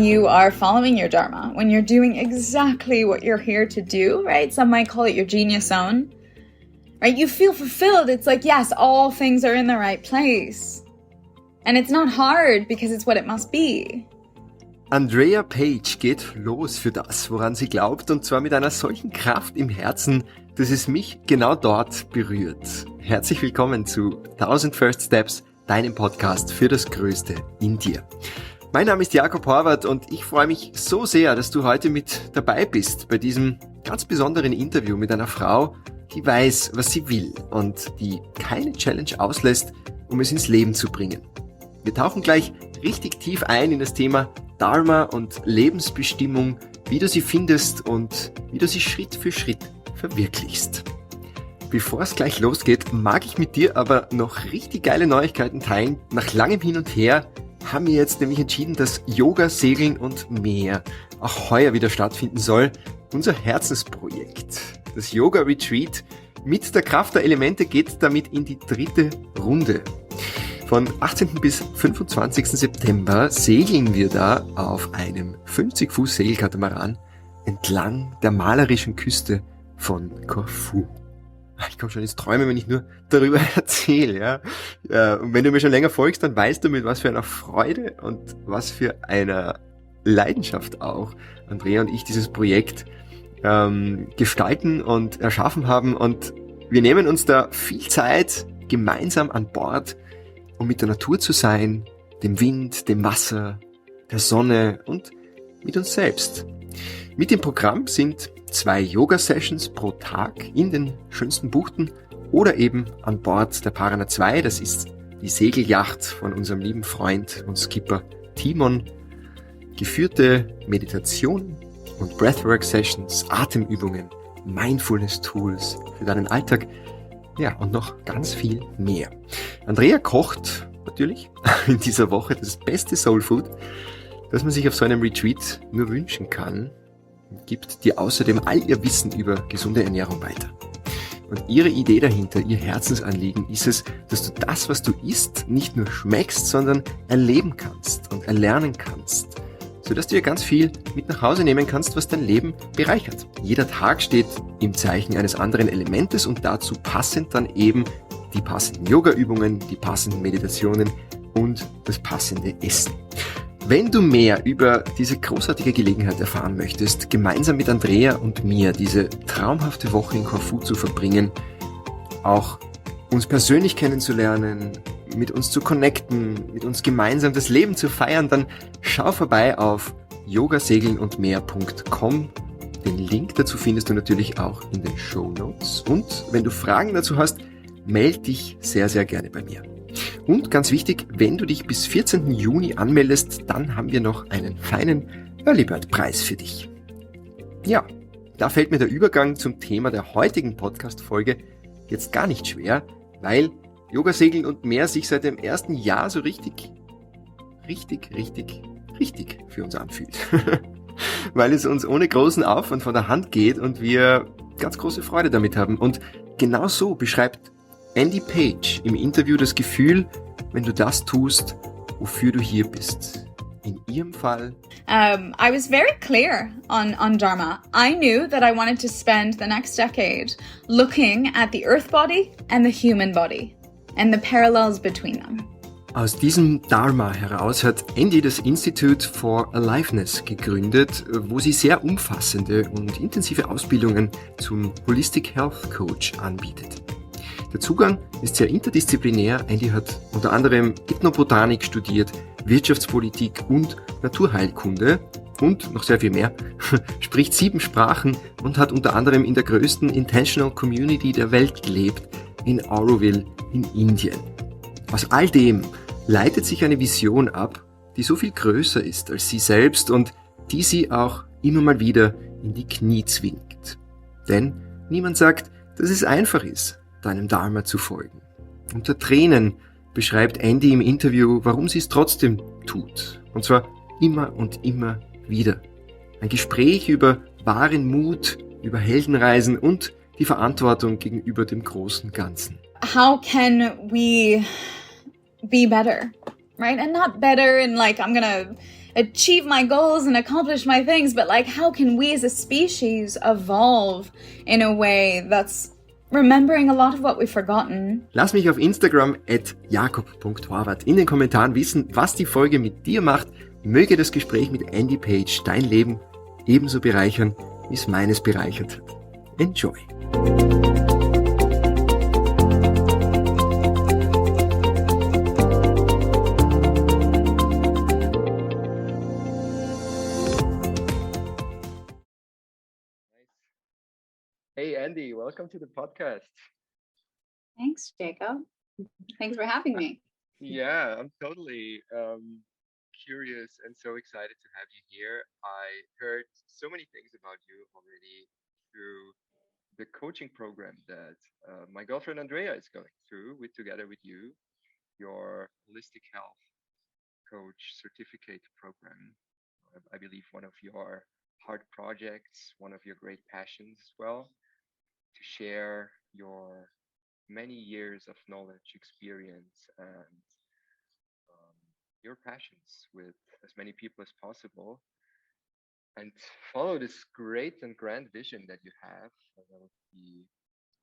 you are following your Dharma, when you're doing exactly what you're here to do, right? Some might call it your genius zone, right? You feel fulfilled. It's like, yes, all things are in the right place. And it's not hard because it's what it must be. Andrea Paige geht los für das, woran sie glaubt, und zwar mit einer solchen Kraft im Herzen, dass es mich genau dort berührt. Herzlich willkommen zu 1000 First Steps, deinem Podcast für das Größte in dir. Mein Name ist Jakob Horvath und ich freue mich so sehr, dass du heute mit dabei bist bei diesem ganz besonderen Interview mit einer Frau, die weiß, was sie will und die keine Challenge auslässt, um es ins Leben zu bringen. Wir tauchen gleich richtig tief ein in das Thema Dharma und Lebensbestimmung, wie du sie findest und wie du sie Schritt für Schritt verwirklichst. Bevor es gleich losgeht, mag ich mit dir aber noch richtig geile Neuigkeiten teilen. Nach langem Hin und Her haben wir jetzt nämlich entschieden, dass Yoga, Segeln und mehr auch heuer wieder stattfinden soll. Unser Herzensprojekt, das Yoga Retreat mit der Kraft der Elemente, geht damit in die 3. Runde. Von 18. bis 25. September segeln wir da auf einem 50 Fuß Segelkatamaran entlang der malerischen Küste von Korfu. Ich komme schon ins Träumen, wenn ich nur darüber erzähle. Ja. Und wenn du mir schon länger folgst, dann weißt du, mit was für einer Freude und was für einer Leidenschaft auch Andrea und ich dieses Projekt gestalten und erschaffen haben. Und wir nehmen uns da viel Zeit gemeinsam an Bord, um mit der Natur zu sein, dem Wind, dem Wasser, der Sonne und mit uns selbst. Mit dem Programm sind 2 Yoga-Sessions pro Tag in den schönsten Buchten oder eben an Bord der Parana 2, das ist die Segelyacht von unserem lieben Freund und Skipper Timon, geführte Meditationen und Breathwork-Sessions, Atemübungen, Mindfulness-Tools für deinen Alltag, ja, und noch ganz viel mehr. Andrea kocht natürlich in dieser Woche das beste Soulfood, das man sich auf so einem Retreat nur wünschen kann, und gibt dir außerdem all ihr Wissen über gesunde Ernährung weiter. Und ihre Idee dahinter, ihr Herzensanliegen ist es, dass du das, was du isst, nicht nur schmeckst, sondern erleben kannst und erlernen kannst, sodass du dir ganz viel mit nach Hause nehmen kannst, was dein Leben bereichert. Jeder Tag steht im Zeichen eines anderen Elementes und dazu passend dann eben die passenden Yoga-Übungen, die passenden Meditationen und das passende Essen. Wenn du mehr über diese großartige Gelegenheit erfahren möchtest, gemeinsam mit Andrea und mir diese traumhafte Woche in Korfu zu verbringen, auch uns persönlich kennenzulernen, mit uns zu connecten, mit uns gemeinsam das Leben zu feiern, dann schau vorbei auf yogasegelnundmehr.com. Den Link dazu findest du natürlich auch in den Shownotes. Und wenn du Fragen dazu hast, melde dich sehr, sehr gerne bei mir. Und ganz wichtig, wenn du dich bis 14. Juni anmeldest, dann haben wir noch einen feinen Early Bird Preis für dich. Ja, da fällt mir der Übergang zum Thema der heutigen Podcast-Folge jetzt gar nicht schwer, weil Yoga, Segeln und mehr sich seit dem ersten Jahr so richtig für uns anfühlt. Weil es uns ohne großen Aufwand von der Hand geht und wir ganz große Freude damit haben. Und genau so beschreibt Andrea Paige im Interview das Gefühl, wenn du das tust, wofür du hier bist. In ihrem Fall. I was very clear on Dharma. I knew that I wanted to spend the next decade looking at the earth body and the human body and the parallels between them. Aus diesem Dharma heraus hat Andrea das Institute for Aliveness gegründet, wo sie sehr umfassende und intensive Ausbildungen zum Holistic Health Coach anbietet. Der Zugang ist sehr interdisziplinär. Andrea hat unter anderem Ethnobotanik studiert, Wirtschaftspolitik und Naturheilkunde und noch sehr viel mehr, spricht 7 Sprachen und hat unter anderem in der größten Intentional Community der Welt gelebt, in Auroville in Indien. Aus all dem leitet sich eine Vision ab, die so viel größer ist als sie selbst und die sie auch immer mal wieder in die Knie zwingt. Denn niemand sagt, dass es einfach ist, deinem Dharma zu folgen. Unter Tränen beschreibt Andrea im Interview, warum sie es trotzdem tut. Und zwar immer und immer wieder. Ein Gespräch über wahren Mut, über Heldenreisen und die Verantwortung gegenüber dem großen Ganzen. How can we be better, right? And not better in like, I'm gonna achieve my goals and accomplish my things, but like, how can we as a species evolve in a way that's remembering a lot of what we've forgotten? Lass mich auf Instagram @jakob.horvath in den Kommentaren wissen, was die Folge mit dir macht. Möge das Gespräch mit Andrea Paige dein Leben ebenso bereichern, wie es meines bereichert hat. Enjoy! Hey Andy, welcome to the podcast. Thanks, Jacob. Thanks for having me. Yeah, I'm totally curious and so excited to have you here. I heard so many things about you already through the coaching program that my girlfriend Andrea is going through together with you, your holistic health coach certificate program. I believe one of your heart projects, one of your great passions as well, to share your many years of knowledge, experience, and your passions with as many people as possible, and follow this great and grand vision that you have. And I would be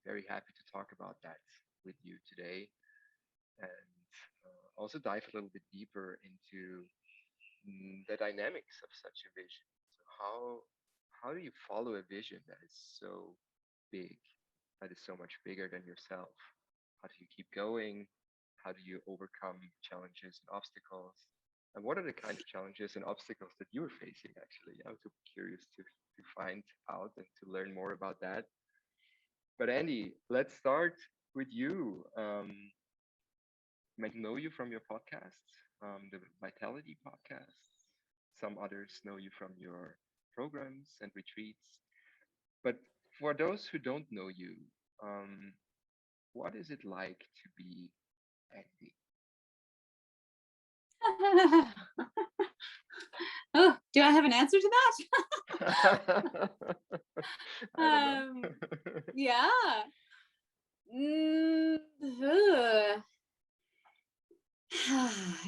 very happy to talk about that with you today, and also dive a little bit deeper into the dynamics of such a vision. So how do you follow a vision that is so big, that is so much bigger than yourself? How do you keep going? How do you overcome challenges and obstacles? And what are the kind of challenges and obstacles that you were facing, actually? I was super curious to find out and to learn more about that. But Andy, let's start with you. I know you from your podcasts, the Vitality podcast. Some others know you from your programs and retreats. But for those who don't know you, what is it like to be Andy? Oh, do I have an answer to I don't know. Yeah.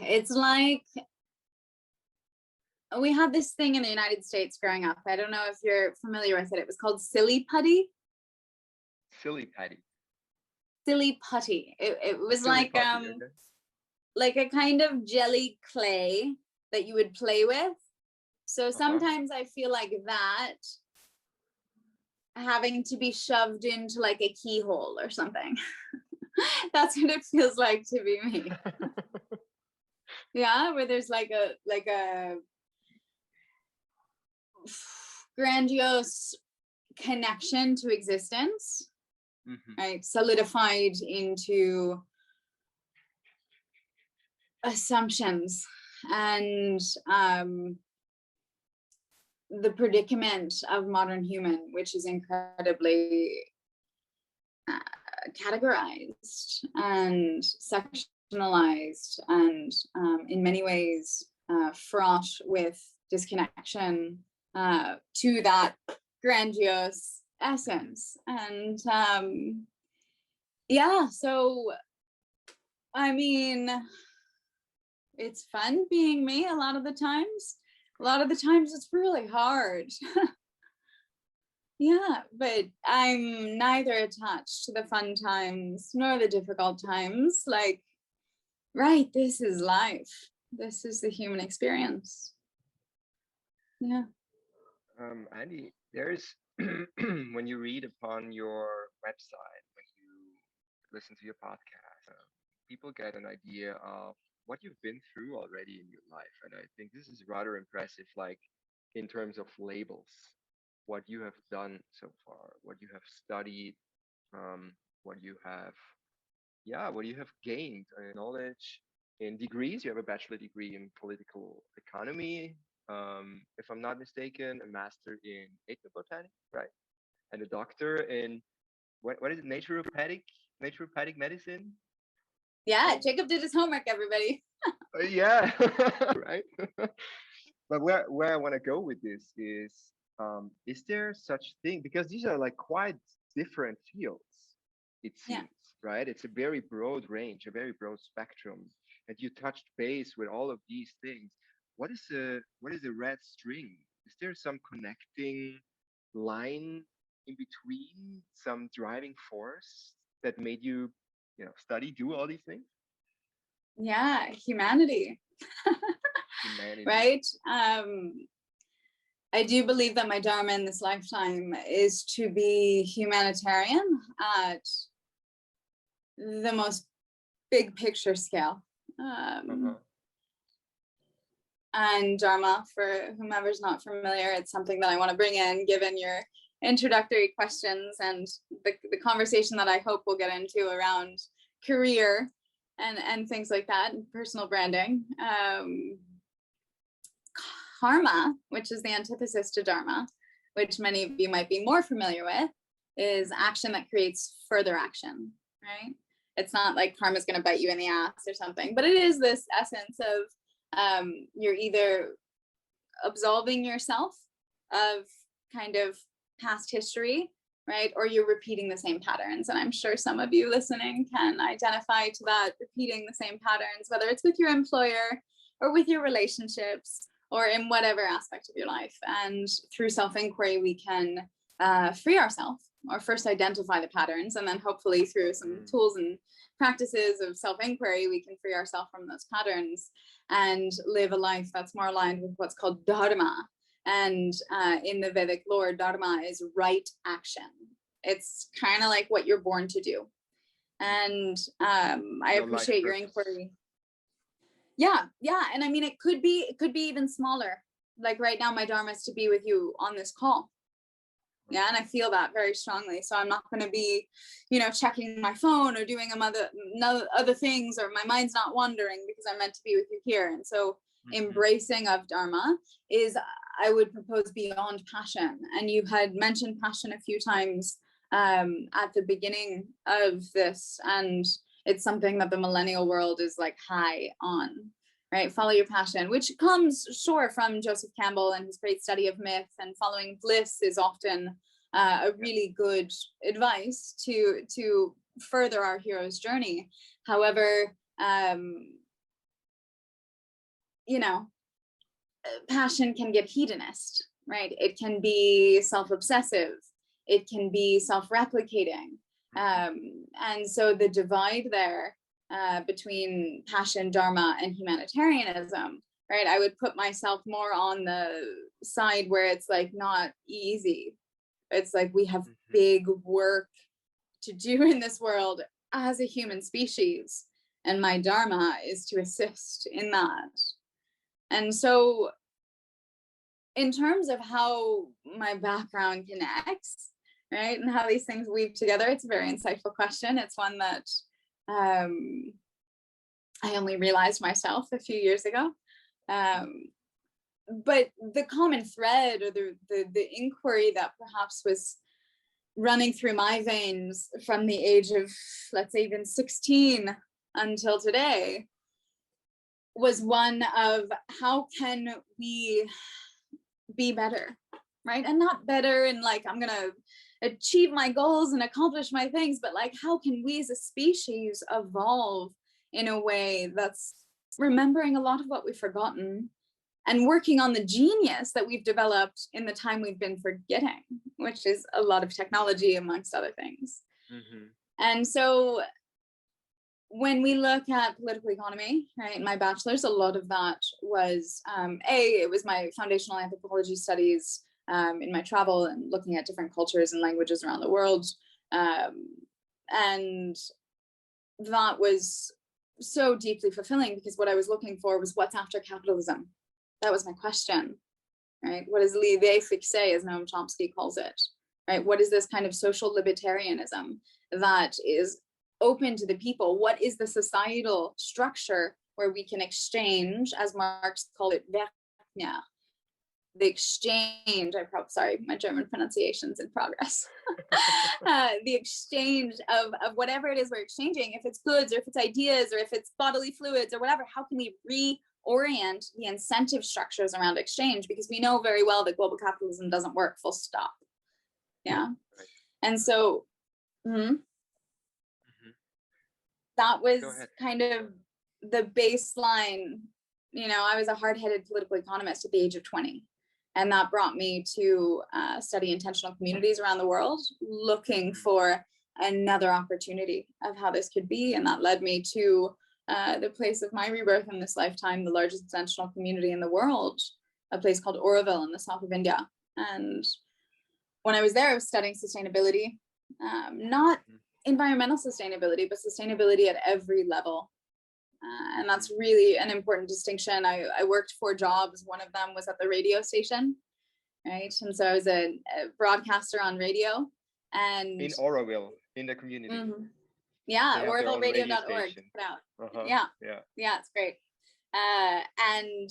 It's like we had this thing in the United States growing up. I don't know if you're familiar with it. It was called silly putty. Silly Patty. Silly putty. It was Silly like putty, okay. like a kind of jelly clay that you would play with. So sometimes I feel like that having to be shoved into like a keyhole or something. That's what it feels like to be me. Yeah, where there's like a grandiose connection to existence, right? Solidified into assumptions and the predicament of modern human, which is incredibly categorized and sectionalized and in many ways fraught with disconnection to that grandiose essence. And yeah, so I mean, it's fun being me a lot of the times. A lot of the times it's really hard. Yeah, but I'm neither attached to the fun times nor the difficult times. Like, right, this is life. This is the human experience. Yeah. Andy, there's when you read upon your website, when you listen to your podcast, people get an idea of what you've been through already in your life. And I think this is rather impressive, like in terms of labels, what you have done so far, what you have studied, what you have, what you have gained knowledge in degrees. You have a bachelor degree in political economy, if I'm not mistaken, a master in ethnobotany, right? And a doctor in what is it, naturopathic medicine? Yeah, Jacob did his homework, everybody. Yeah, right. But where I want to go with this is there such thing? Because these are like quite different fields, it seems, right? It's a very broad range, a very broad spectrum, and you touched base with all of these things. what is the red string? Is there some connecting line in between, some driving force that made you, study, do all these things? Yeah, humanity. Humanity. Right? I do believe that my Dharma in this lifetime is to be humanitarian at the most big picture scale. And Dharma, for whomever's not familiar, it's something that I want to bring in given your introductory questions and the conversation that I hope we'll get into around career and things like that, and personal branding. Karma, which is the antithesis to Dharma, which many of you might be more familiar with, is action that creates further action, right? It's not like karma's going to bite you in the ass or something, but it is this essence of you're either absolving yourself of kind of past history, right? Or you're repeating the same patterns. And I'm sure some of you listening can identify to that, repeating the same patterns, whether it's with your employer or with your relationships or in whatever aspect of your life. And through self-inquiry, we can free ourselves, or first identify the patterns, and then hopefully through some tools and practices of self-inquiry, we can free ourselves from those patterns and live a life that's more aligned with what's called Dharma. And in the Vedic lore, Dharma is right action. It's kind of like what you're born to do. And I appreciate your inquiry. Yeah. And I mean, it could be even smaller. Like right now, my Dharma is to be with you on this call. Yeah, and I feel that very strongly. So I'm not going to be, checking my phone or doing other things, or my mind's not wandering because I'm meant to be with you here. And so embracing of Dharma is, I would propose, beyond passion. And you had mentioned passion a few times at the beginning of this, and it's something that the millennial world is like high on, right? Follow your passion, which comes, sure, from Joseph Campbell and his great study of myth, and following bliss is often a really good advice to further our hero's journey. However, passion can get hedonist, right? It can be self-obsessive. It can be self-replicating. And so the divide there between passion, Dharma, and humanitarianism, right? I would put myself more on the side where it's like not easy. It's like we have big work to do in this world as a human species. And my Dharma is to assist in that. And so in terms of how my background connects, right, and how these things weave together, it's a very insightful question. It's one that I only realized myself a few years ago. But the common thread, or the inquiry that perhaps was running through my veins from the age of, let's say, even 16 until today, was one of how can we be better, right? And not better in like, I'm going to achieve my goals and accomplish my things, but like, how can we as a species evolve in a way that's remembering a lot of what we've forgotten and working on the genius that we've developed in the time we've been forgetting, which is a lot of technology, amongst other things. And so when we look at political economy, right, my bachelor's, a lot of that was, it was my foundational anthropology studies in my travel and looking at different cultures and languages around the world. And that was so deeply fulfilling, because what I was looking for was what's after capitalism. That was my question, right? What is l'idée fixée, as Noam Chomsky calls it, right? What is this kind of social libertarianism that is open to the people? What is the societal structure where we can exchange, as Marx called it, Verknja, the exchange, sorry, my German pronunciation's in progress. The exchange of whatever it is we're exchanging, if it's goods or if it's ideas or if it's bodily fluids or whatever, how can we reorient the incentive structures around exchange? Because we know very well that global capitalism doesn't work, full stop. Yeah. Right. And so that was kind of the baseline I was a hard-headed political economist at the age of 20. And that brought me to study intentional communities around the world, looking for another opportunity of how this could be. And that led me to the place of my rebirth in this lifetime, the largest intentional community in the world, a place called Oroville in the south of India. And when I was there, I was studying sustainability, not environmental sustainability, but sustainability at every level. And that's really an important distinction. I worked 4 jobs. One of them was at the radio station, right? And so I was a broadcaster on radio. And in Oroville, in the community. Yeah, OrovilleRadio.org. Yeah, it's great. And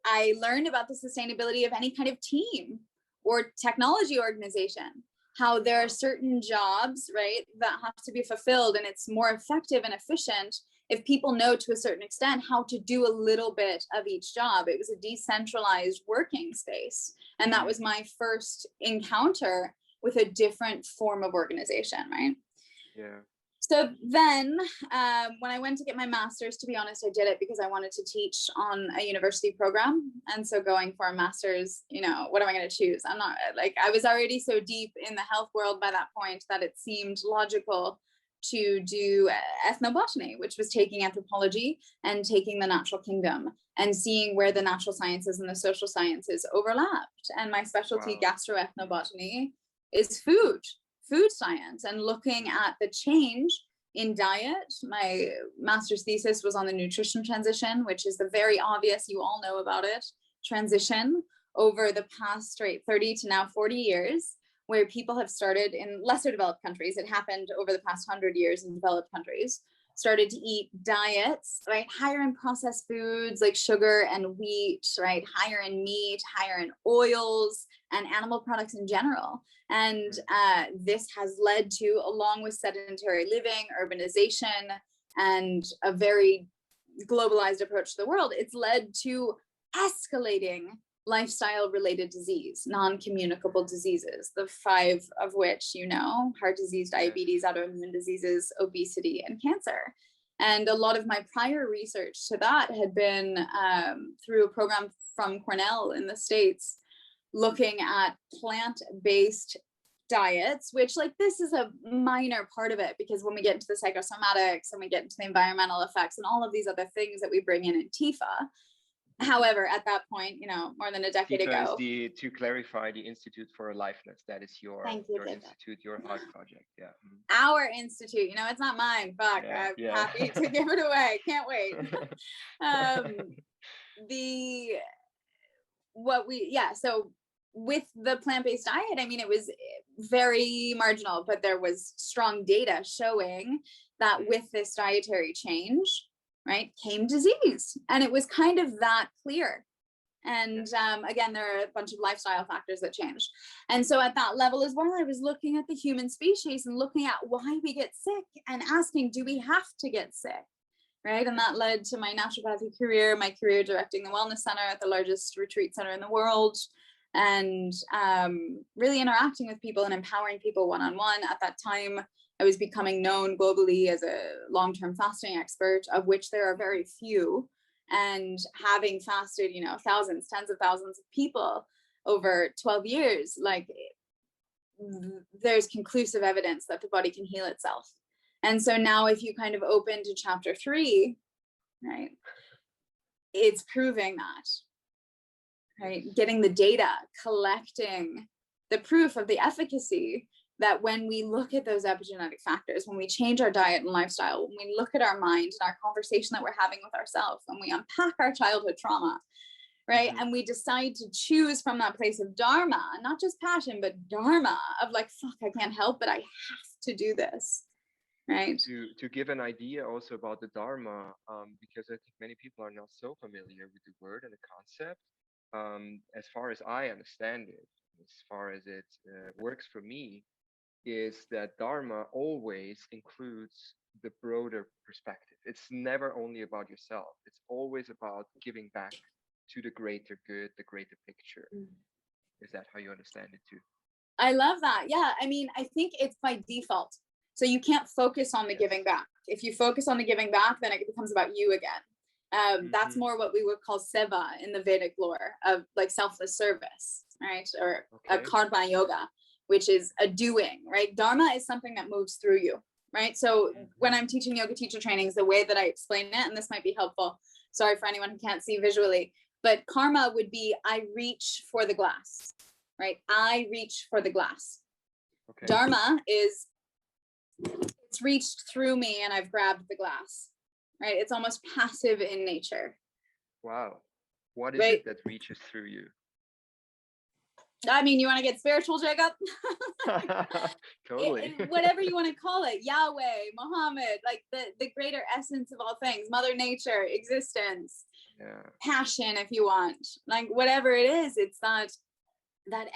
I learned about the sustainability of any kind of team or technology organization, how there are certain jobs, right, that have to be fulfilled, and it's more effective and efficient if people know to a certain extent how to do a little bit of each job. It was a decentralized working space. And that was my first encounter with a different form of organization, right? Yeah. So then when I went to get my master's, to be honest, I did it because I wanted to teach on a university program. And so going for a master's, what am I going to choose? I'm not I was already so deep in the health world by that point that it seemed logical to do ethnobotany, which was taking anthropology and taking the natural kingdom and seeing where the natural sciences and the social sciences overlapped. And my specialty, gastroethnobotany, is food science, and looking at the change in diet. My master's thesis was on the nutrition transition, which is the very obvious, you all know about it, transition over the past 30 to now 40 years, where people have started in lesser developed countries. It happened over the past 100 years in developed countries, started to eat diets, right, higher in processed foods like sugar and wheat, right, higher in meat, higher in oils and animal products in general. And this has led to, along with sedentary living, urbanization, and a very globalized approach to the world, it's led to escalating lifestyle related disease, non-communicable diseases, the 5 of which, heart disease, diabetes, autoimmune diseases, obesity, and cancer. And a lot of my prior research to that had been through a program from Cornell in the States, looking at plant-based diets, which this is a minor part of it, because when we get into the psychosomatics and we get into the environmental effects and all of these other things that we bring in TIFA. However, at that point, more than a decade ago. To clarify, the Institute for Aliveness, that is your institute, your heart project. Yeah. Our institute, it's not mine. Fuck, I'm happy to give it away. Can't wait. So with the plant-based diet, it was very marginal, but there was strong data showing that with this dietary change, right, came disease. And it was kind of that clear. And again, there are a bunch of lifestyle factors that changed. And so at that level as well, I was looking at the human species and looking at why we get sick and asking, do we have to get sick? Right. And that led to my naturopathy career, my career directing the Wellness Center at the largest retreat center in the world, and really interacting with people and empowering people one-on-one. At that time, I was becoming known globally as a long-term fasting expert, of which there are very few. And having fasted, thousands, tens of thousands of people over 12 years, there's conclusive evidence that the body can heal itself. And so now if you kind of open to chapter 3, right, it's proving that, right, getting the data, collecting the proof of the efficacy, that when we look at those epigenetic factors, when we change our diet and lifestyle, when we look at our mind and our conversation that we're having with ourselves, when we unpack our childhood trauma, right, and we decide to choose from that place of Dharma, not just passion, but Dharma, of fuck, I can't help it, I have to do this, right? To give an idea also about the Dharma, because I think many people are not so familiar with the word and the concept. As far as I understand it, as far as it works for me, is that Dharma always includes the broader perspective. It's never only about yourself. It's always about giving back to the greater good, the greater picture. Is that how you understand it too? I love that. Yeah. I think it's by default. So you can't focus on the giving back. If you focus on the giving back, then it becomes about you again. That's more what we would call seva in the Vedic lore, of like selfless service, right? Or a karma yoga, which is a doing, right? Dharma is something that moves through you, right? So when I'm teaching yoga teacher trainings, the way that I explain it, and this might be helpful, sorry for anyone who can't see visually, but karma would be, I reach for the glass, right? I reach for the glass. Okay. Dharma is, it's reached through me and I've grabbed the glass, right? It's almost passive in nature. Wow. What is it that reaches through you? I mean, you want to get spiritual, Jacob? Totally. Whatever you want to call it, Yahweh, Muhammad, like the greater essence of all things, Mother Nature, existence, passion, if you want, like whatever it is, it's that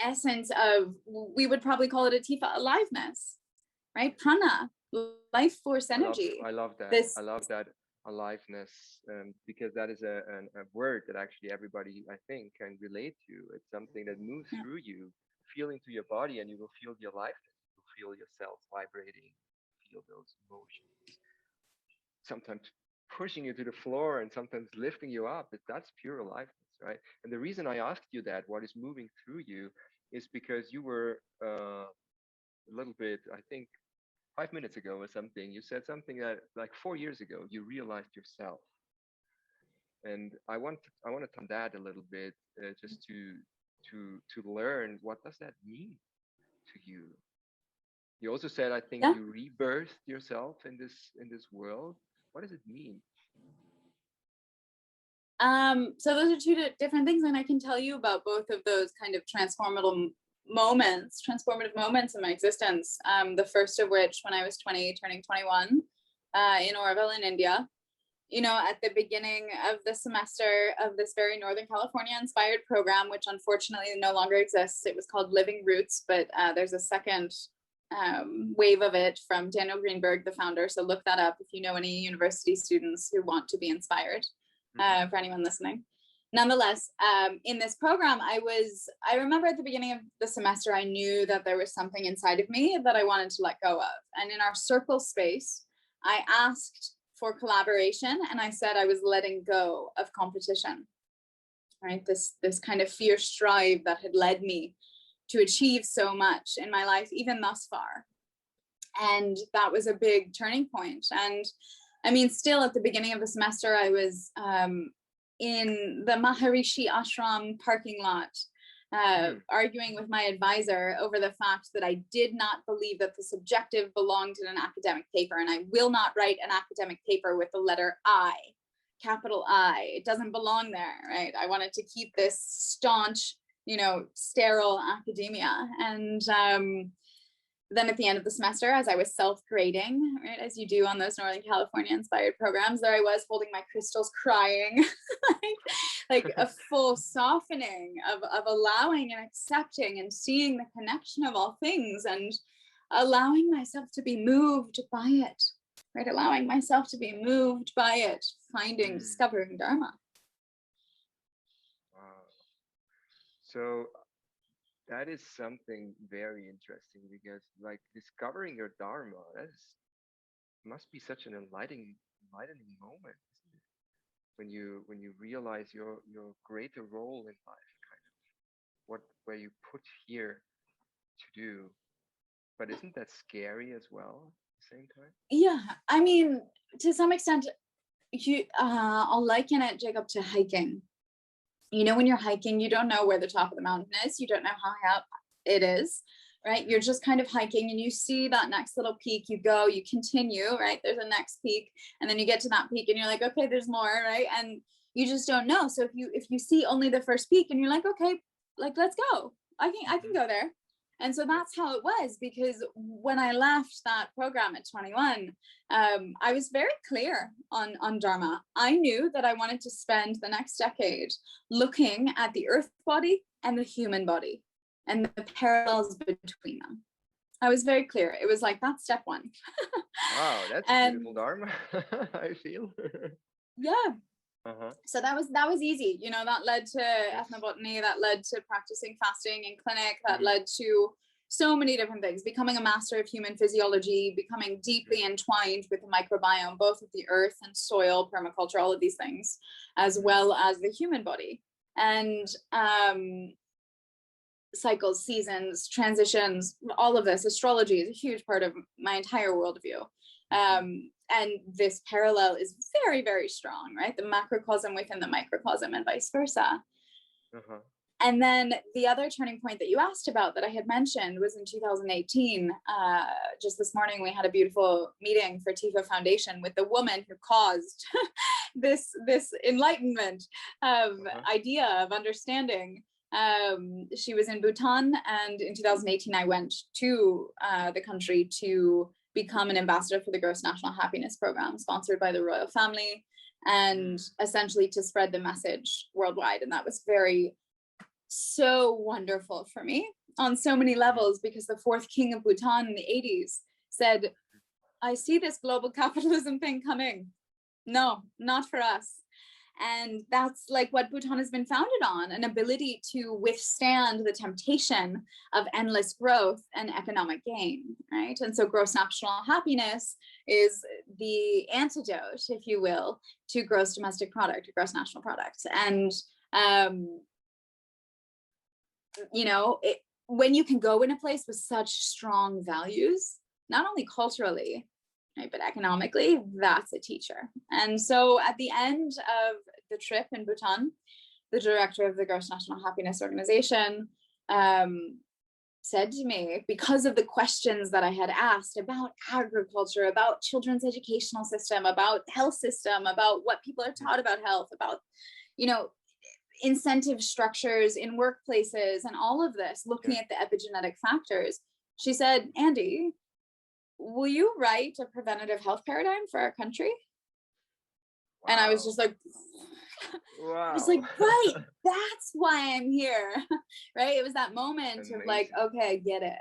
essence of, we would probably call it a Tifa, aliveness, right? Prana, life force energy. I love that. I love that aliveness, because that is a word that actually everybody, I think, can relate to. It's something that moves through you, feeling to your body, and you will feel the aliveness. You will feel yourself vibrating, feel those emotions, sometimes pushing you to the floor and sometimes lifting you up. That's pure aliveness, right? And the reason I asked you that, what is moving through you, is because you were a little bit, I think, 5 minutes ago or something, you said something that like 4 years ago you realized yourself, and I want to on that a little bit, just to learn, what does that mean to you? You also said, I think, you rebirthed yourself in this world. What does it mean? So those are two different things, and I can tell you about both of those kind of transformative moments in my existence. The first of which, when I was 20, turning 21, in Orville in India, at the beginning of the semester of this very Northern California inspired program, which unfortunately no longer exists. It was called Living Roots, but there's a second wave of it from Daniel Greenberg, the founder. So look that up if you know any university students who want to be inspired, for anyone listening. Nonetheless, in this program, I remember at the beginning of the semester, I knew that there was something inside of me that I wanted to let go of. And in our circle space, I asked for collaboration, and I said I was letting go of competition, right? This kind of fierce drive that had led me to achieve so much in my life, even thus far. And that was a big turning point. And I mean, still at the beginning of the semester, I was in the Maharishi ashram parking lot, arguing with my advisor over the fact that I did not believe that the subjective belonged in an academic paper, and I will not write an academic paper with the letter I, capital I. It doesn't belong there, right? I wanted to keep this staunch, sterile academia. And then at the end of the semester, as I was self-grading, right, as you do on those Northern California inspired programs, there I was holding my crystals, crying, like a full softening of allowing and accepting and seeing the connection of all things, and allowing myself to be moved by it, right? Allowing myself to be moved by it, discovering Dharma. Wow. So that is something very interesting, because like discovering your Dharma, must be such an enlightening moment, isn't it? When you realize your greater role in life, kind of where you put here to do. But isn't that scary as well at the same time? Yeah, I mean, to some extent, I'll liken it, Jacob, to hiking. When you're hiking, you don't know where the top of the mountain is. You don't know how high up it is, right? You're just kind of hiking, and you see that next little peak. You go, you continue, right? There's a next peak, and then you get to that peak, and you're like, okay, there's more, right? And you just don't know. So if you see only the first peak, and you're like, okay, like let's go. I can go there. And so that's how it was, because when I left that program at 21, I was very clear on Dharma. I knew that I wanted to spend the next decade looking at the earth body and the human body and the parallels between them. I was very clear. It was like, that's step one. Wow, that's beautiful Dharma, I feel. Yeah. So that was easy. That led to ethnobotany, that led to practicing fasting in clinic, that led to so many different things, becoming a master of human physiology, becoming deeply entwined with the microbiome, both of the earth and soil, permaculture, all of these things, as well as the human body. And cycles, seasons, transitions, all of this. Astrology is a huge part of my entire worldview. And this parallel is very, very strong, right? The macrocosm within the microcosm and vice versa. And then the other turning point that you asked about that I had mentioned was in 2018. Just this morning, we had a beautiful meeting for Tifa Foundation with the woman who caused this enlightenment of idea of understanding. She was in Bhutan, and in 2018, I went to the country to become an ambassador for the Gross National Happiness Program, sponsored by the royal family, and essentially to spread the message worldwide. And that was so wonderful for me on so many levels, because the fourth king of Bhutan in the 80s said, I see this global capitalism thing coming. No, not for us. And that's like what Bhutan has been founded on, an ability to withstand the temptation of endless growth and economic gain, right? And so gross national happiness is the antidote, if you will, to gross domestic product, gross national product. And when you can go in a place with such strong values, not only culturally, right, but economically, that's a teacher. And so at the end of the trip in Bhutan, the director of the Gross National Happiness Organization said to me, because of the questions that I had asked about agriculture, about children's educational system, about health system, about what people are taught about health, about, incentive structures in workplaces and all of this, looking at the epigenetic factors, she said, Andy, will you write a preventative health paradigm for our country? Wow. And I was just like, wow. I was like, right, that's why I'm here, right? It was that moment Amazing. Of like, okay, I get it.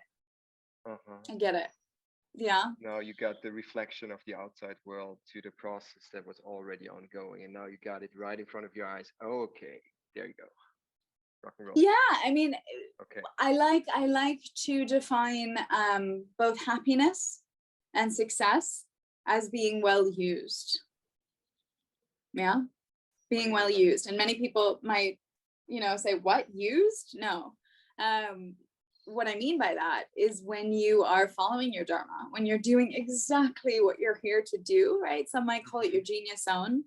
I get it. Yeah. Now you got the reflection of the outside world to the process that was already ongoing, and now you got it right in front of your eyes. Oh, okay. There you go. Rock and roll. Yeah, I mean, okay. I like to define both happiness and success as being well used. Yeah, being well used. And many people might, say, what, used? No. What I mean by that is when you are following your Dharma, when you're doing exactly what you're here to do, right? Some might call it your genius zone.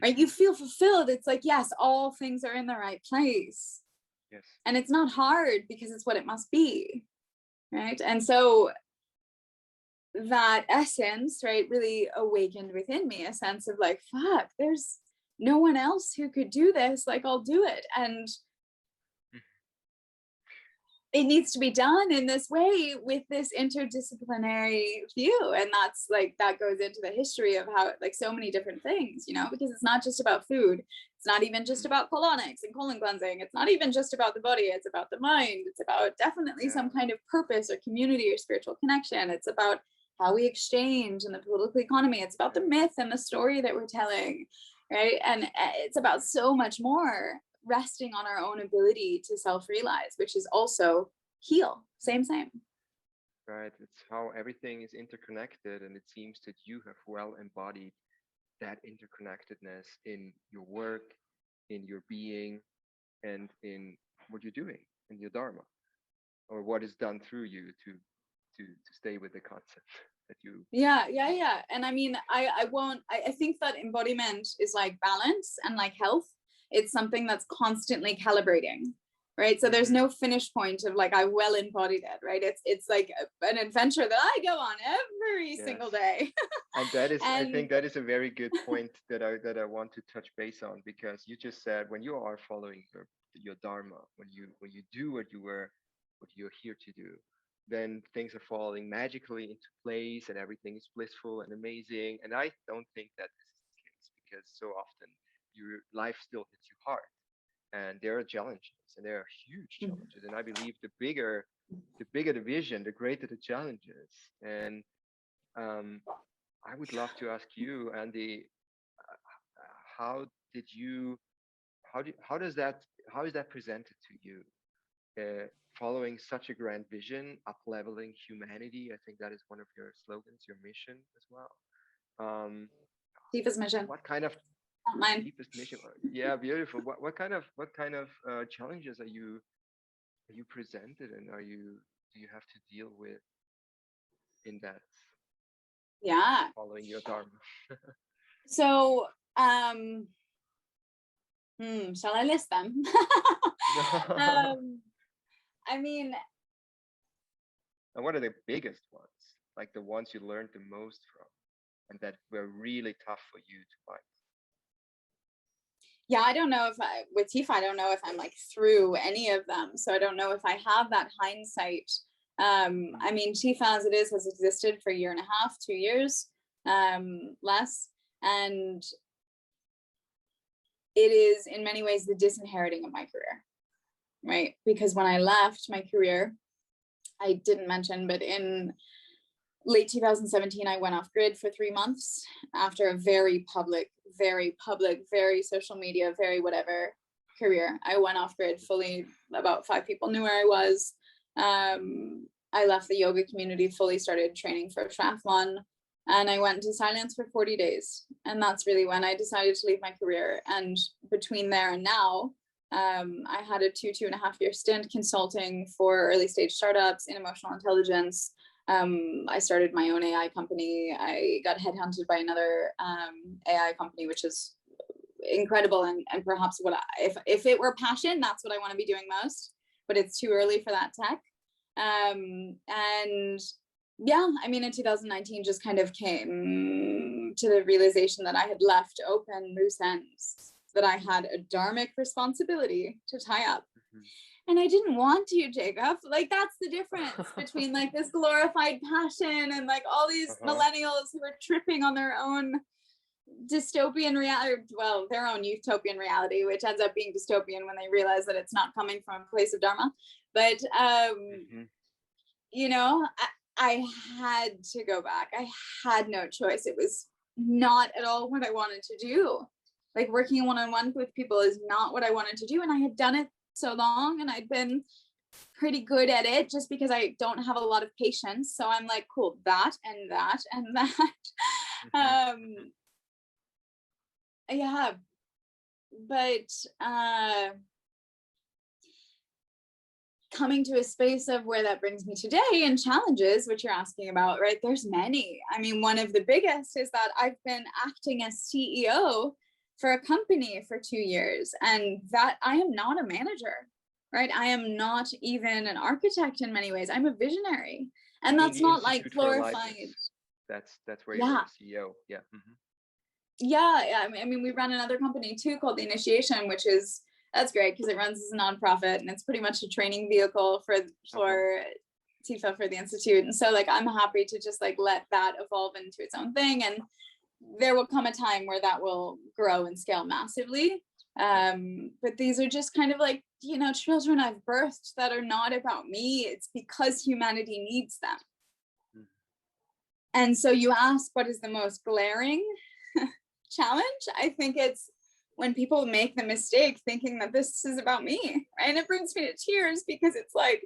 Right? You feel fulfilled. It's like, yes, all things are in the right place. Yes. And it's not hard because it's what it must be. Right. And so that essence, right, really awakened within me a sense of like, fuck, there's no one else who could do this. Like, I'll do it. And it needs to be done in this way with this interdisciplinary view. And that's like, that goes into the history of how, like, so many different things, because it's not just about food. It's not even just about colonics and colon cleansing. It's not even just about the body. It's about the mind. It's about definitely some kind of purpose or community or spiritual connection. It's about how we exchange in the political economy. It's about the myth and the story that we're telling, right? And it's about so much more, resting on our own ability to self-realize, which is also heal. Same. Right. It's how everything is interconnected, and it seems that you have well embodied that interconnectedness in your work, in your being, and in what you're doing, in your Dharma, or what is done through you to stay with the concept that you. Yeah. And I mean, I think that embodiment is like balance and like health. It's something that's constantly calibrating, right? So there's no finish point of like, I well embodied it, right? It's like an adventure that I go on every single day. And that is, I think that is a very good point that I want to touch base on, because you just said when you are following your Dharma, when you do what you're here to do, then things are falling magically into place and everything is blissful and amazing. And I don't think that this is the case, because so often your life still hits you hard, and there are challenges, and there are huge challenges. And I believe the bigger the vision, the greater the challenges. And I would love to ask you, Andy, how is that presented to you following such a grand vision, up-leveling humanity. I think that is one of your slogans, your mission as well. Deepest mission. What kind of Not mine. deepest mission? Yeah, beautiful. What kind of challenges are you presented, and do you have to deal with in that Yeah. following your Dharma? So, shall I list them? I mean, And what are the biggest ones? Like the ones you learned the most from, and that were really tough for you to fight? yeah, I don't know with Tifa, I don't know if I'm like through any of them. So I don't know if I have that hindsight. I mean, Tifa as it is has existed for a year and a half, 2 years, less. And it is in many ways the disinheriting of my career, right? Because when I left my career, I didn't mention, but in late 2017, I went off grid for 3 months after a very public, very social media, very whatever career. I went off grid fully. About 5 people knew where I was. I left the yoga community, fully started training for a triathlon, and I went into silence for 40 days. And that's really when I decided to leave my career. And between there and now, I had a 2.5 year stint consulting for early stage startups in emotional intelligence. I started my own AI company. I got headhunted by another AI company, which is incredible. And perhaps if it were passion, that's what I want to be doing most, but it's too early for that tech. And yeah, I mean, in 2019 just kind of came to the realization that I had left open loose ends, that I had a dharmic responsibility to tie up. And I didn't want to, Jacob. Like, that's the difference between like this glorified passion and like all these millennials who are tripping on their own dystopian reality, well, their own utopian reality, which ends up being dystopian when they realize that it's not coming from a place of Dharma. But, you know, I had to go back. I had no choice. It was not at all what I wanted to do. Like, working one-on-one with people is not what I wanted to do. And I had done it so long and I'd been pretty good at it just because I don't have a lot of patience. So I'm like, cool, that and that and that. Yeah, but coming to a space of where that brings me today and challenges, which you're asking about, right? There's many. I mean, one of the biggest is that I've been acting as CEO for a company for 2 years, and that I am not a manager, right? I am not even an architect in many ways. I'm a visionary, and that's not like glorified. That's where you're the CEO. Yeah. Yeah. I mean, we run another company too called The Initiation, which is, that's great because it runs as a nonprofit and it's pretty much a training vehicle for Tifa, for the Institute. And so like, I'm happy to just like let that evolve into its own thing. And there will come a time where that will grow and scale massively. But these are just kind of like, you know, children I've birthed that are not about me. It's because humanity needs them. And so you ask, what is the most glaring challenge? I think it's when people make the mistake thinking that this is about me, right? And it brings me to tears because it's like,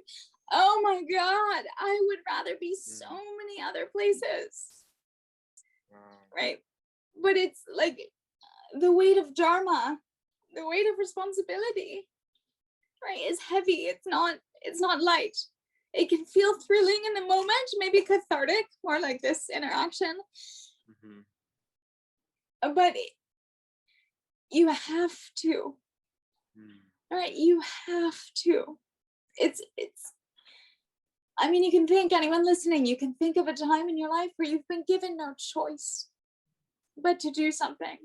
oh my God, I would rather be so many other places, right? But it's like the weight of Dharma, the weight of responsibility, right, is heavy. It's not light. It can feel thrilling in the moment, maybe cathartic, more like this interaction. But you have to, right? You have to. It's, I mean, you can think, anyone listening, you can think of a time in your life where you've been given no choice but to do something.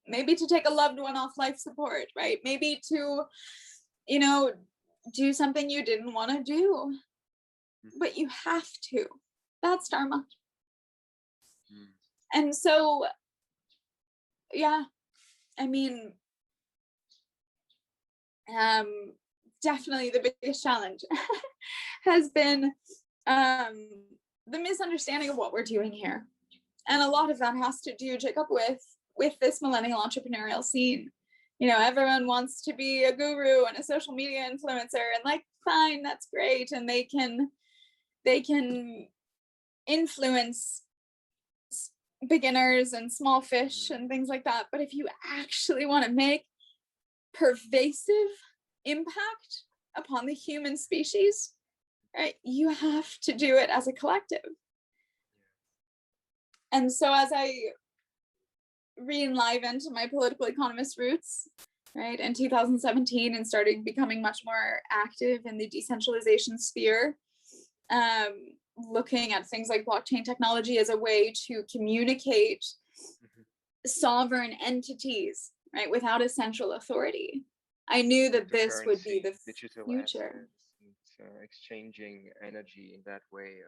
Maybe to take a loved one off life support, right? Maybe to, you know, do something you didn't want to do, but you have to. That's Dharma. And so, yeah, I mean, definitely the biggest challenge has been the misunderstanding of what we're doing here. And a lot of that has to do, Jacob, with this millennial entrepreneurial scene. everyone wants to be a guru and a social media influencer, and like, fine, that's great. And they can influence beginners and small fish and things like that. But if you actually want to make pervasive impact upon the human species, right, you have to do it as a collective. And so as I re-enlivened my political economist roots, right, in 2017, and started becoming much more active in the decentralization sphere, looking at things like blockchain technology as a way to communicate sovereign entities, right, without a central authority, I knew that this would be the future. Exchanging energy in that way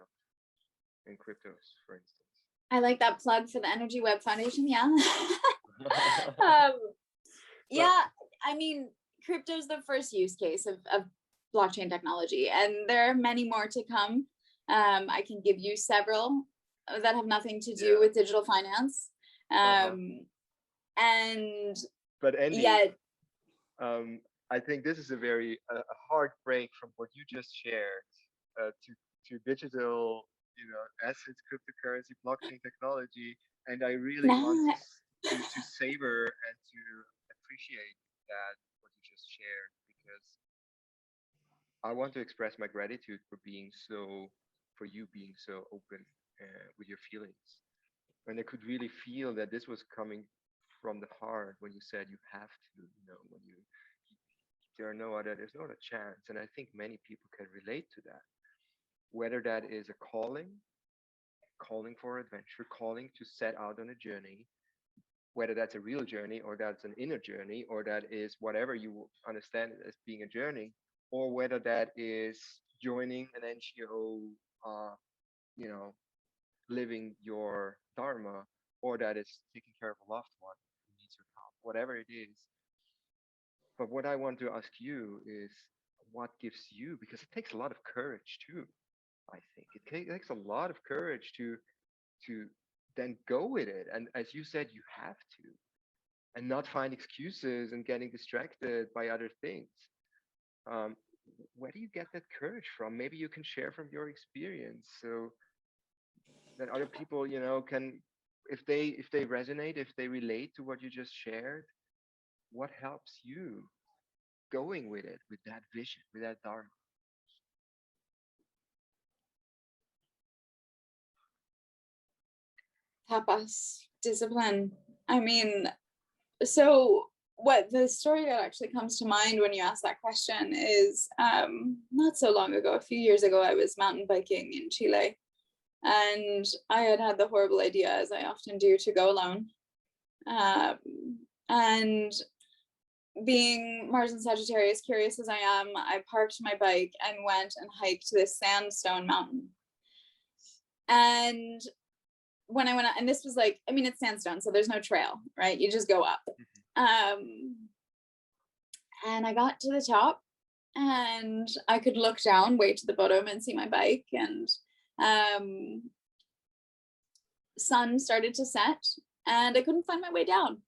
in cryptos, for instance. I like that plug for the Energy Web Foundation. Yeah. Yeah, I mean, crypto is the first use case of blockchain technology, and there are many more to come. I can give you several that have nothing to do with digital finance. But Andy, yet, I think this is a very hard break from what you just shared to digital, assets, cryptocurrency, blockchain technology, and I really want to savor and to appreciate that what you just shared, because I want to express my gratitude for you being so open with your feelings, and I could really feel that this was coming from the heart when you said you have to, when there's no other chance. And I think many people can relate to that, whether that is a calling for adventure, calling to set out on a journey, whether that's a real journey or that's an inner journey, or that is whatever you understand as being a journey, or whether that is joining an NGO, living your Dharma, or that is taking care of a loved one who needs your help, whatever it is. But what I want to ask you is, what gives you, because it takes a lot of courage too, I think. It takes a lot of courage to then go with it. And as you said, you have to, and not find excuses and getting distracted by other things. Where do you get that courage from? Maybe you can share from your experience, so that other people, can, if they resonate, if they relate to what you just shared, what helps you going with it, with that vision, with that Dharma? tapas, discipline. I mean, so what the story that actually comes to mind when you ask that question is, not so long ago, a few years ago, I was mountain biking in Chile, and I had the horrible idea, as I often do, to go alone. And being Mars and Sagittarius, curious as I am, I parked my bike and went and hiked this sandstone mountain. And when I went out, and this was like, I mean, it's sandstone, so there's no trail, right? You just go up. And I got to the top, and I could look down way to the bottom and see my bike, and sun started to set, and I couldn't find my way down.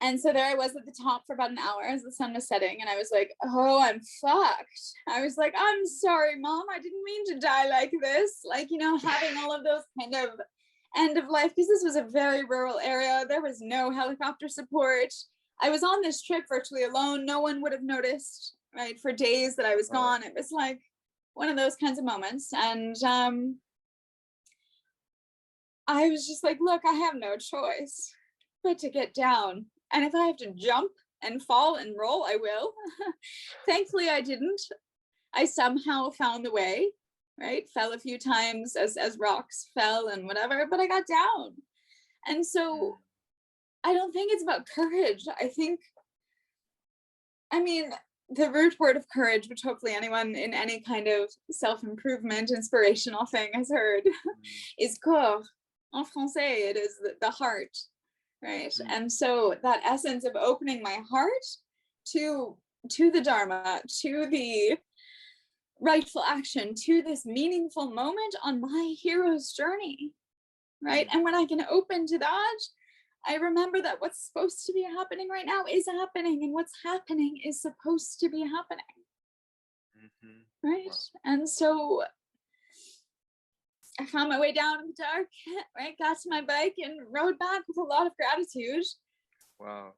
And so there I was at the top for about an hour as the sun was setting, and I was like, oh, I'm fucked. I was like, I'm sorry, Mom, I didn't mean to die like this. Like, having all of those kind of end of life, because this was a very rural area. There was no helicopter support. I was on this trip virtually alone. No one would have noticed, right, for days that I was gone. It was like one of those kinds of moments. And I was just like, look, I have no choice but to get down. And if I have to jump and fall and roll, I will. Thankfully, I didn't. I somehow found the way, right? Fell a few times as rocks fell and whatever, but I got down. And so I don't think it's about courage. I mean, the root word of courage, which hopefully anyone in any kind of self-improvement, inspirational thing has heard, is corps. En français, it is the heart. Right. And so that essence of opening my heart to the Dharma, to the rightful action, to this meaningful moment on my hero's journey. Right. And when I can open to that, I remember that what's supposed to be happening right now is happening, and what's happening is supposed to be happening. Right? Wow. And so I found my way down in the dark, right? Got to my bike and rode back with a lot of gratitude. Wow.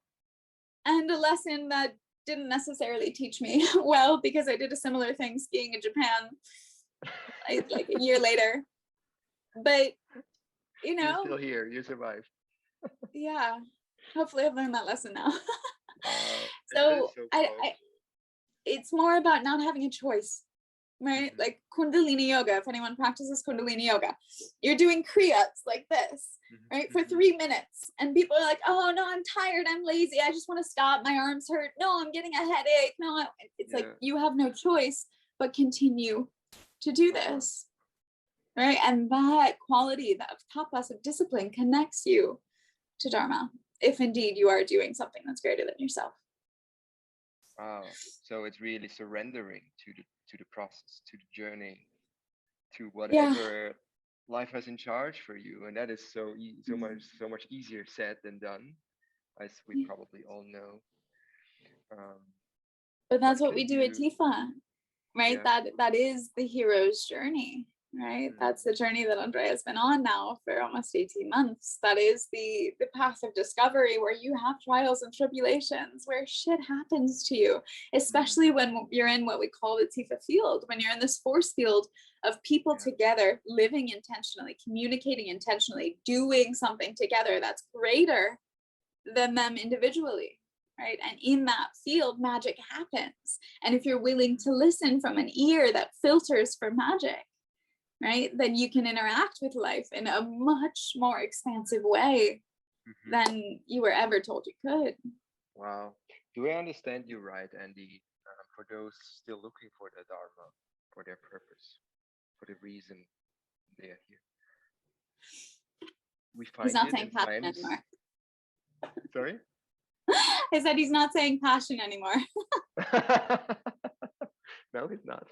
And a lesson that didn't necessarily teach me well, because I did a similar thing skiing in Japan like a year later. But, you know. You're still here. You survived. Yeah. Hopefully I've learned that lesson now. So it's more about not having a choice, right? Like Kundalini yoga, if anyone practices Kundalini yoga, you're doing kriyas like this, right? For 3 minutes. And people are like, oh no, I'm tired, I'm lazy, I just want to stop, my arms hurt. No, I'm getting a headache. No, it's like you have no choice but continue to do this, right? And that quality, that tapas of discipline connects you to Dharma, if indeed you are doing something that's greater than yourself. Wow. So it's really surrendering to the process, to the journey, to whatever life has in charge for you. And that is so much easier said than done, as we probably all know. But that's what we do at TIFA, right? Yeah. That is the hero's journey, right? That's the journey that Andrea has been on now for almost 18 months. That is the path of discovery, where you have trials and tribulations, where shit happens to you, especially when you're in what we call the TIFA field, when you're in this force field of people together, living intentionally, communicating intentionally, doing something together that's greater than them individually. Right. And in that field, magic happens. And if you're willing to listen from an ear that filters for magic, right, then you can interact with life in a much more expansive way than you were ever told you could. Wow. Do I understand you right, Andy? For those still looking for their Dharma, for their purpose, for the reason they are here, we find he's not saying passion anymore. Sorry? I said he's not saying passion anymore. No, he's not.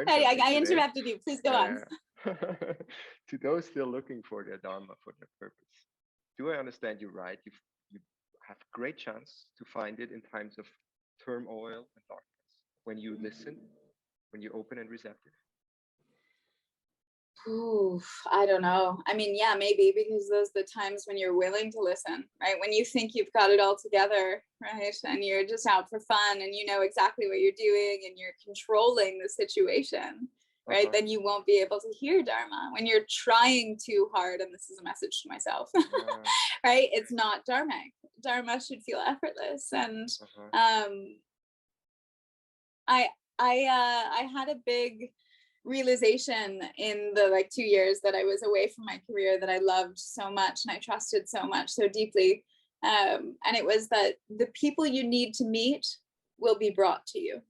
Hey, I interrupted you. Please go on. To those still looking for their Dharma, for their purpose, do I understand you right? You have great chance to find it in times of turmoil and darkness, when you listen, when you're open and receptive. Ooh, I don't know. I mean, yeah, maybe, because those are the times when you're willing to listen, right? When you think you've got it all together, right? And you're just out for fun and you know exactly what you're doing and you're controlling the situation, right? Then you won't be able to hear Dharma. When you're trying too hard, and this is a message to myself, right? It's not Dharmic. Dharma should feel effortless. And I had a big realization in the 2 years that I was away from my career that I loved so much and I trusted so much, so deeply. And it was that the people you need to meet will be brought to you.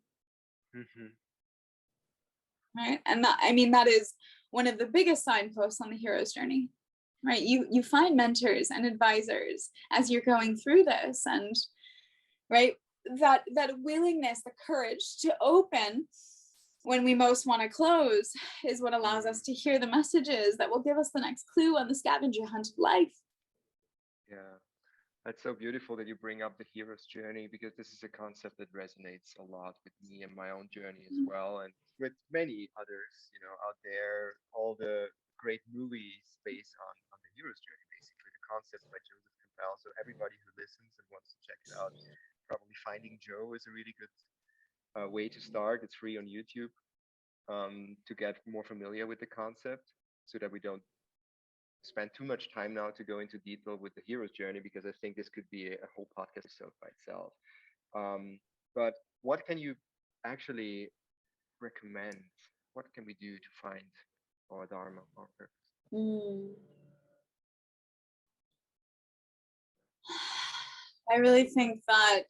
Right. And that is one of the biggest signposts on the hero's journey, right? You find mentors and advisors as you're going through this, and right, that willingness, the courage to open when we most want to close is what allows us to hear the messages that will give us the next clue on the scavenger hunt of life. Yeah, that's so beautiful that you bring up the hero's journey, because this is a concept that resonates a lot with me and my own journey as well, and with many others, out there. All the great movies based on the hero's journey, basically the concept by Joseph Campbell. So everybody who listens and wants to check it out, probably Finding Joe is a really good way to start. It's free on YouTube, to get more familiar with the concept, so that we don't spend too much time now to go into detail with the hero's journey, because I think this could be a whole podcast episode by itself. But what can you actually recommend? What can we do to find our Dharma, our purpose? I really think that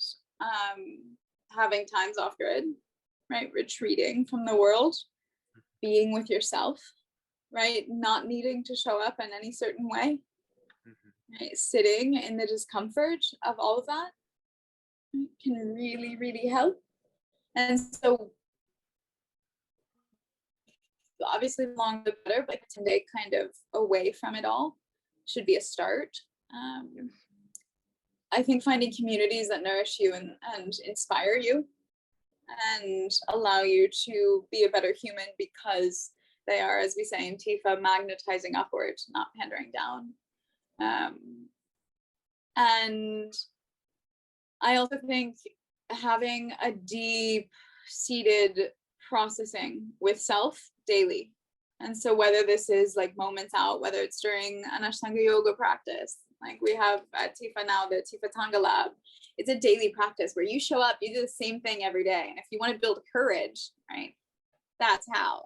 having times off grid, right? Retreating from the world, being with yourself, right? Not needing to show up in any certain way, right? Sitting in the discomfort of all of that can really, really help. And so obviously longer the better, but 10-day kind of away from it all should be a start. I think finding communities that nourish you and inspire you and allow you to be a better human, because they are, as we say in TIFA, magnetizing upward, not pandering down. And I also think having a deep-seated processing with self daily. And so whether this is like moments out, whether it's during an Ashtanga yoga practice, like we have at TIFA now, the TIFA Tanga Lab, it's a daily practice where you show up, you do the same thing every day. And if you want to build courage, right, that's how.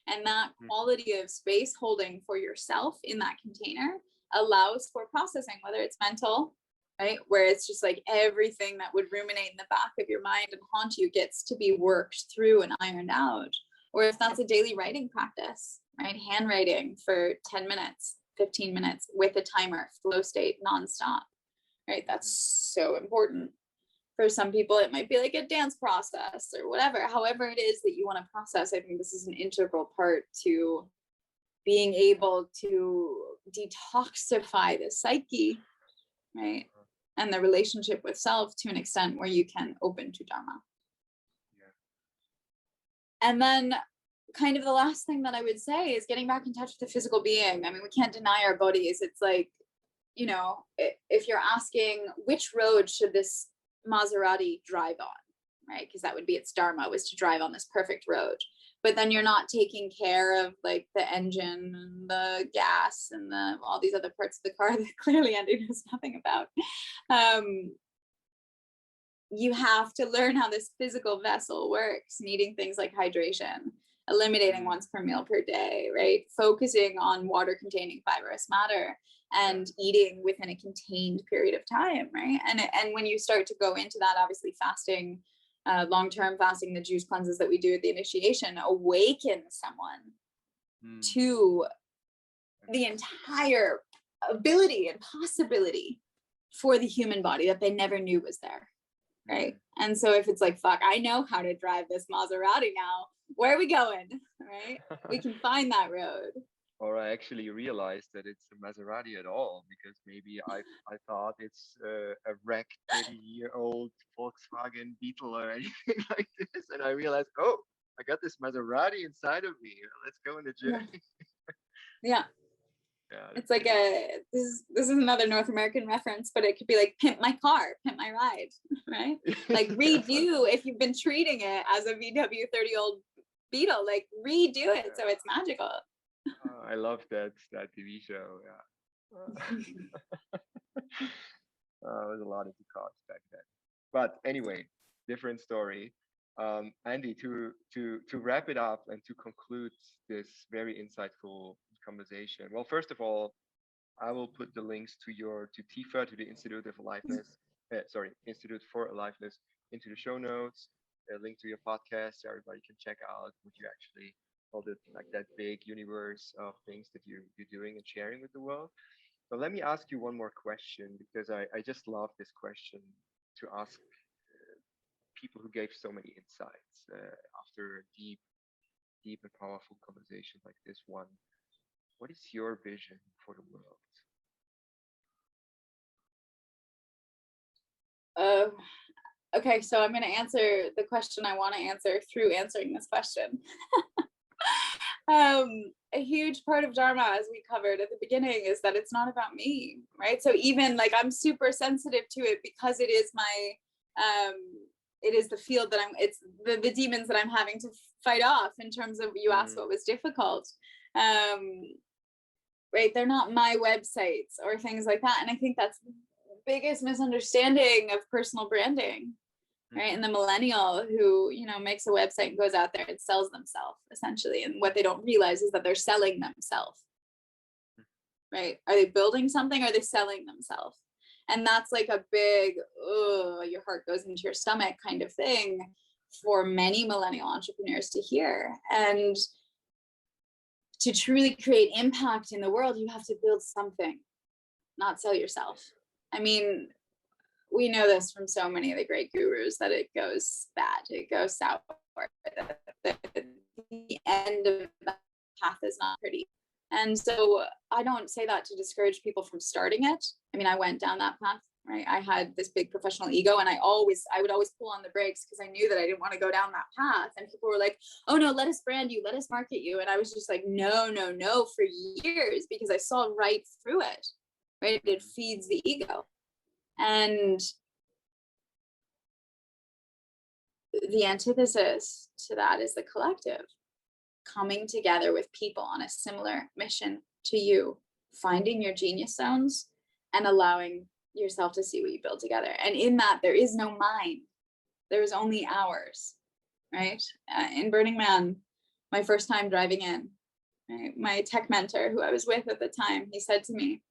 And that quality of space holding for yourself in that container allows for processing, whether it's mental, right, where it's just like everything that would ruminate in the back of your mind and haunt you gets to be worked through and ironed out. Or if that's a daily writing practice, right, handwriting for 10 minutes, 15 minutes with a timer, flow state, nonstop, right, that's so important. For some people, it might be like a dance process or whatever, however it is that you want to process. I think this is an integral part to being able to detoxify the psyche, right, and the relationship with self to an extent where you can open to Dharma. And then kind of the last thing that I would say is getting back in touch with the physical being. I mean, we can't deny our bodies. It's like, you know, if you're asking which road should this Maserati drive on, right? Because that would be its Dharma, was to drive on this perfect road. But then you're not taking care of like the engine and the gas and all these other parts of the car that clearly Andy knows nothing about. You have to learn how this physical vessel works, needing things like hydration, eliminating once per meal per day, right? Focusing on water containing fibrous matter and eating within a contained period of time, right? And when you start to go into that, obviously fasting, long-term fasting, the juice cleanses that we do at the initiation awaken someone to the entire ability and possibility for the human body that they never knew was there. Right. And so if it's like, fuck, I know how to drive this Maserati now, where are we going? Right. We can find that road. Or I actually realized that it's a Maserati at all, because maybe I thought it's a wrecked 30-year-old Volkswagen Beetle or anything like this. And I realized, oh, I got this Maserati inside of me. Let's go on the journey. Yeah. It's like this is another North American reference, but it could be like pimp my car, pimp my ride, right? Like redo, if you've been treating it as a VW 30-year-old Beetle, like redo it so it's magical. I love that TV show. Yeah. I was a lot into cars back then. But anyway, different story. Andy, to wrap it up and to conclude this very insightful conversation. Well, first of all, I will put the links to TIFA, to the Institute of Aliveness, Institute for Aliveness, into the show notes. A link to your podcast, so everybody can check out what you actually, all the like that big universe of things that you're doing and sharing with the world. But let me ask you one more question, because I just love this question to ask people who gave so many insights after a deep and powerful conversation like this one. What is your vision for the world? Okay, so I'm going to answer the question I want to answer through answering this question. A huge part of Dharma, as we covered at the beginning, is that it's not about me, right? So even like I'm super sensitive to it because it is my, it is the field that it's the demons that I'm having to fight off in terms of, you asked what was difficult. Right, they're not my websites or things like that. And I think that's the biggest misunderstanding of personal branding, right? And the millennial who, you know, makes a website and goes out there and sells themselves essentially. And what they don't realize is that they're selling themselves, right? Are they building something? Or are they selling themselves? And that's like a big, your heart goes into your stomach kind of thing for many millennial entrepreneurs to hear. And to truly create impact in the world, you have to build something, not sell yourself. I mean, we know this from so many of the great gurus that it goes bad, it goes sour. The end of the path is not pretty. And so I don't say that to discourage people from starting it. I mean, I went down that path, right? I had this big professional ego, and I would always pull on the brakes because I knew that I didn't want to go down that path. And people were like, oh no, let us brand you, let us market you. And I was just like, no, for years, because I saw right through it, right? It feeds the ego. And the antithesis to that is the collective, coming together with people on a similar mission to you, finding your genius zones and allowing yourself to see what you build together. And in that, there is no mine. There is only ours, right? In Burning Man, my first time driving in, right, my tech mentor who I was with at the time, he said to me,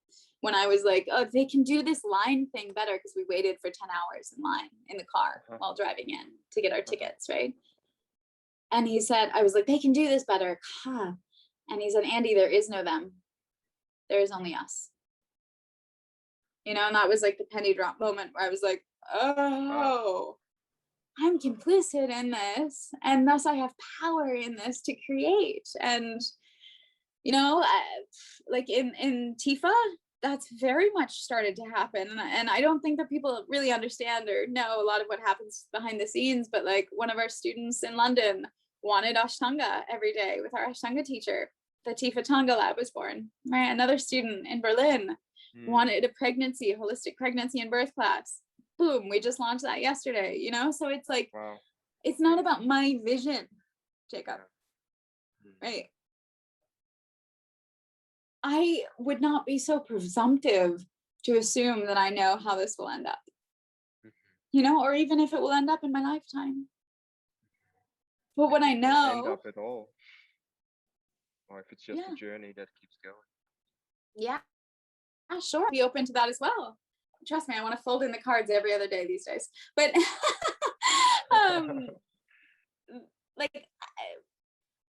when I was like, oh, they can do this line thing better, because we waited for 10 hours in line in the car while driving in to get our tickets, right? And he said, I was like, they can do this better. Huh. And he said, Andy, there is no them. There is only us. You know, and that was like the penny drop moment where I was like, oh, I'm complicit in this. And thus I have power in this to create. And, you know, like in TIFA, that's very much started to happen. And I don't think that people really understand or know a lot of what happens behind the scenes, but like one of our students in London wanted Ashtanga every day with our Ashtanga teacher. The Tifa Tonga Lab was born, right? Another student in Berlin wanted a holistic pregnancy and birth class. Boom, we just launched that yesterday, you know? So it's like, It's not about my vision, Jacob, right? I would not be so presumptive to assume that I know how this will end up, you know, or even if it will end up in my lifetime. But when I know, end up at all, or if it's just a journey that keeps going. Yeah, sure, be open to that as well. Trust me, I want to fold in the cards every other day these days. But like,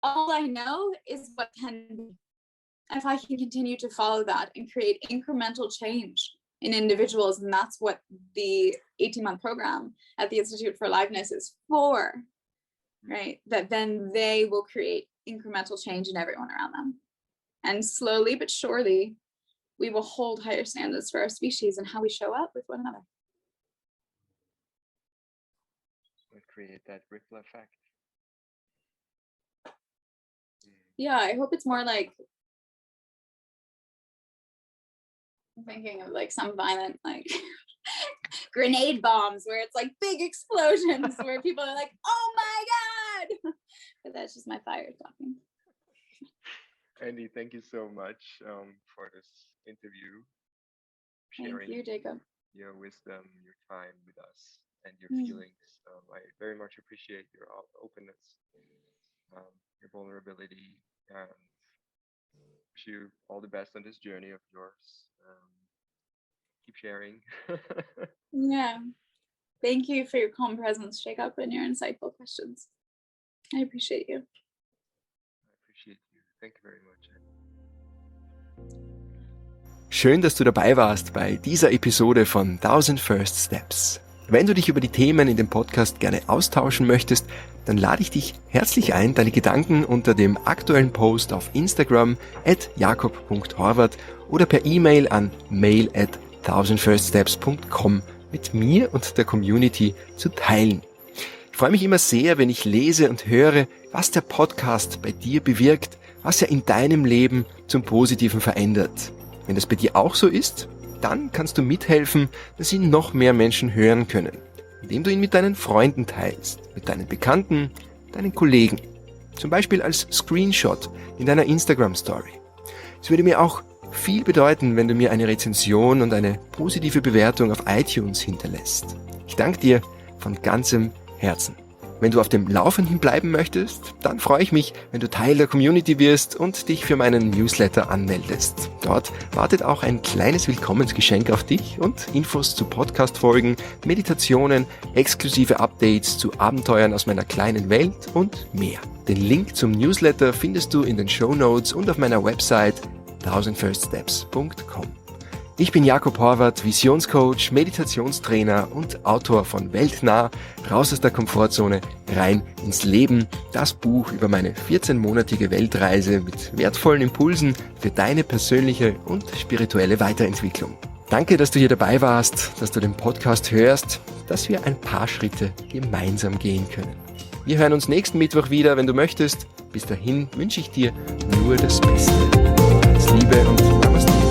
all I know is what can be. If I can continue to follow that and create incremental change in individuals, and that's what the 18-month program at the Institute for Aliveness is for, right? That then they will create incremental change in everyone around them. And slowly but surely, we will hold higher standards for our species and how we show up with one another. And create that ripple effect. Yeah, I hope it's more like, I'm thinking of like some violent like grenade bombs where it's like big explosions where people are like, oh my God. But that's just my fire talking. Andy, thank you so much for this interview. Sharing Thank you, Jacob. Your wisdom, your time with us, and your feelings. I very much appreciate your openness, your vulnerability, and wish you all the best on this journey of yours. Keep sharing. Yeah. Thank you for your calm presence, Jacob, and your insightful questions. I appreciate you. I appreciate you. Thank you very much. Schön, dass du dabei warst bei dieser Episode von 1000 First Steps. Wenn du dich über die Themen in dem Podcast gerne austauschen möchtest, dann lade ich dich herzlich ein, deine Gedanken unter dem aktuellen Post auf Instagram @jakob.horvath oder per E-Mail an mail@1000firststeps.com mit mir und der Community zu teilen. Ich freue mich immer sehr, wenn ich lese und höre, was der Podcast bei dir bewirkt, was er in deinem Leben zum Positiven verändert. Wenn das bei dir auch so ist, dann kannst du mithelfen, dass ihn noch mehr Menschen hören können, indem du ihn mit deinen Freunden teilst, mit deinen Bekannten, deinen Kollegen, zum Beispiel als Screenshot in deiner Instagram-Story. Es würde mir auch viel bedeuten, wenn du mir eine Rezension und eine positive Bewertung auf iTunes hinterlässt. Ich danke dir von ganzem Herzen. Wenn du auf dem Laufenden bleiben möchtest, dann freue ich mich, wenn du Teil der Community wirst und dich für meinen Newsletter anmeldest. Dort wartet auch ein kleines Willkommensgeschenk auf dich und Infos zu Podcast-Folgen, Meditationen, exklusive Updates zu Abenteuern aus meiner kleinen Welt und mehr. Den Link zum Newsletter findest du in den Shownotes und auf meiner Website 1000firststeps.com. Ich bin Jakob Horvath, Visionscoach, Meditationstrainer und Autor von Weltnah, raus aus der Komfortzone, rein ins Leben. Das Buch über meine 14-monatige Weltreise mit wertvollen Impulsen für deine persönliche und spirituelle Weiterentwicklung. Danke, dass du hier dabei warst, dass du den Podcast hörst, dass wir ein paar Schritte gemeinsam gehen können. Wir hören uns nächsten Mittwoch wieder, wenn du möchtest. Bis dahin wünsche ich dir nur das Beste. Alles Liebe und Namaste.